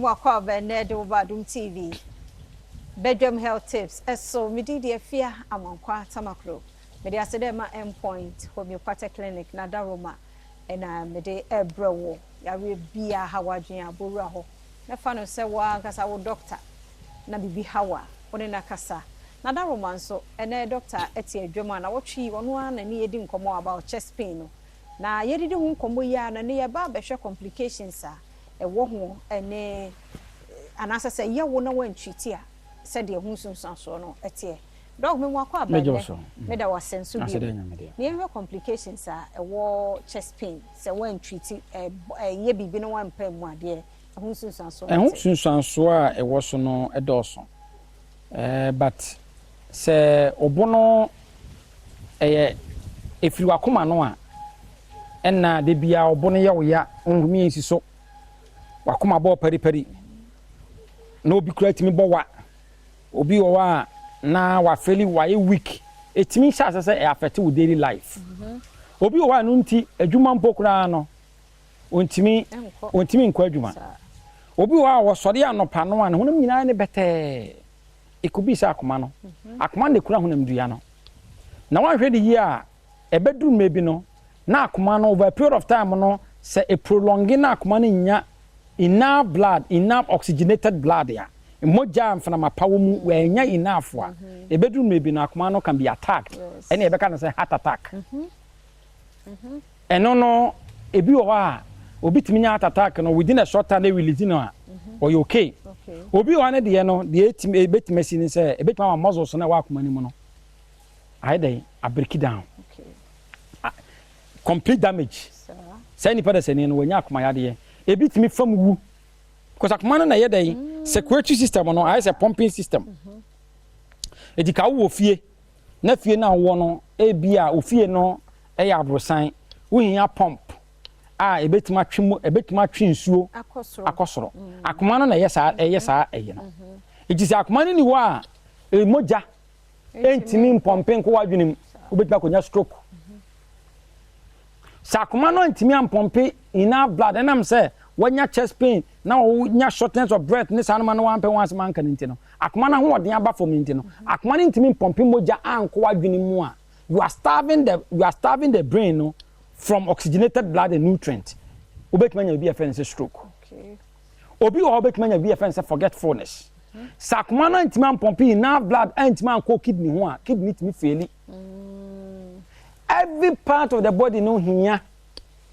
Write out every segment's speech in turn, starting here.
mo akwa be na de Badwam TV. Badwam health tips. So me di de afia amankwa tamakro. Me de asede ma endpoint homeopathic clinic na daroma na me de ebrewo. Ya we bia hawadwen abowura ho. Na fa no se wa kasa wo doctor na bibi hawa woni na kasa. Na daroma nso ene doctor eti adwuma na wotwi wono ana ne yedi nkomo about chest pain no. Na yedidi hu nkomo ya na ne ye ba behwe complications a ewo ho ene anasa se ye wo na wantwiti a se de hu sunsanso no etie dog me wakwa ba me da wasenso bi ne ye complications a ewo chest pain se wantwiti ye bibi no wampa mu ade hu sunsanso hu sunsanso a ewo so no edoso but se obono efiri wakoma no a enna de bia obono ye wo ya onhumi ensi so wakoma bo pari na obi kura timi bo wa obi wo wa na wa feli wa e week etimi sha se e affect with daily life obi wo wa no nti adwuma mpo kura no ontimi nkwa adwuma obi wo wa sori anopa no an honam nyina ne bete ekubi sa akoma no akoma ne kura honam dua no na wan hwede yi a ebeduru mebi no na akoma no over a period of time no se e prolonge na akoma no nya enough blood, enough oxygenated blood ya. Moja mfana mapawo mu wenya enough wa. Ebedru maybe na akoma no can be attacked. Any ebeka na say heart attack. Eno no ebi wo a obi timi nya heart attack no within a short time they release no a or you okay. Obi wo na de no de etimi ebetimi si ni say ebetimi ma muscles na wa akoma ni mu no. I dey a break it down. Complete damage. Say ni pada say ni no wenya akoma ya de ebitimi fam wu because akoma na ye dey circulatory system no I say pumping system edika wo fie na fie na wo no ebia ofie no eya abrosan wo hia pump a ebetima twe nsuo akosoro akoma na ye sa eye no ejisi akoma ni wo a moja entimi pumping ko wadwenim obetima konya stroke sakoma no entimi ampompe enough blood and am say when your chest pain now nya shortness of breath ni sanoma no one once man kan ntino akoma na ho odin aba from ntino akoma ni ntimi pompe moja anko adwene mu a you are starving the brain no from oxygenated blood and nutrient obetmanya bi afense stroke okay obi o obetmanya bi afense forgetfulness sakoma na ntimi pompe enough blood ntimi anko kidney ho a kidney timi faili every part of the body no hinya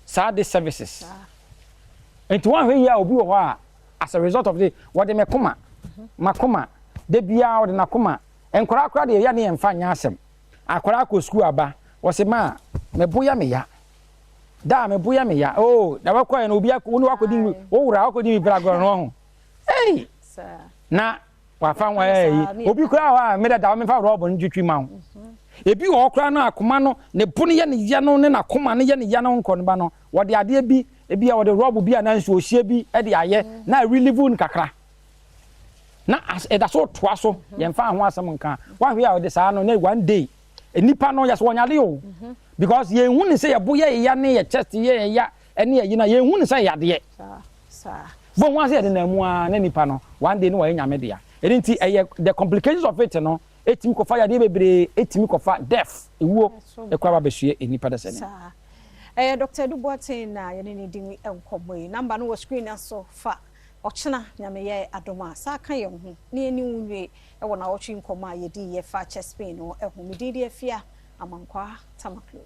sad services and to one here obi wo as a result of the what they makoma de bia o de nakoma enkora de ya ne emfa nya asem akora ko school aba wo se ma meboya me ya da meboya me ya oh da wakwa na obi akọ ni wakodi wo wura wakodi mi bra goro no ho hey sir na wa fa wa obi kura wa me da me fa robo njutwi ma ho ebi wo kura na akoma no ne bonu ye ne ya no ne nakoma ne ye ne ya no nko ne ba no wo de ade bi ebi a wo de robo bi ananso ohie bi e de aye na relieve un kakra na e da so toa so ye mfa ho asem nka wa hwe a wo de saa no na one day enipa no yes wonyale o because ye hu ni say ye boye ya ne ye chest ye ya ene ye na ye hu ni say ya de sa bon wa say de na mu a na nipa no one day no wa nyame de ya enti the complications of it no etimi ko fa ya de bebre etimi ko fa death ewuo e kwa ba behwe enipa de sene Dr. Duboatin na yene ni din enkomoyi number no wo screen aso fa ochena nyame ye Adom sa kan ye ho na eni wunwe e wona ochwi nkoma ye di ye fa chest pain no ehumidi de afia amankwa tamaklo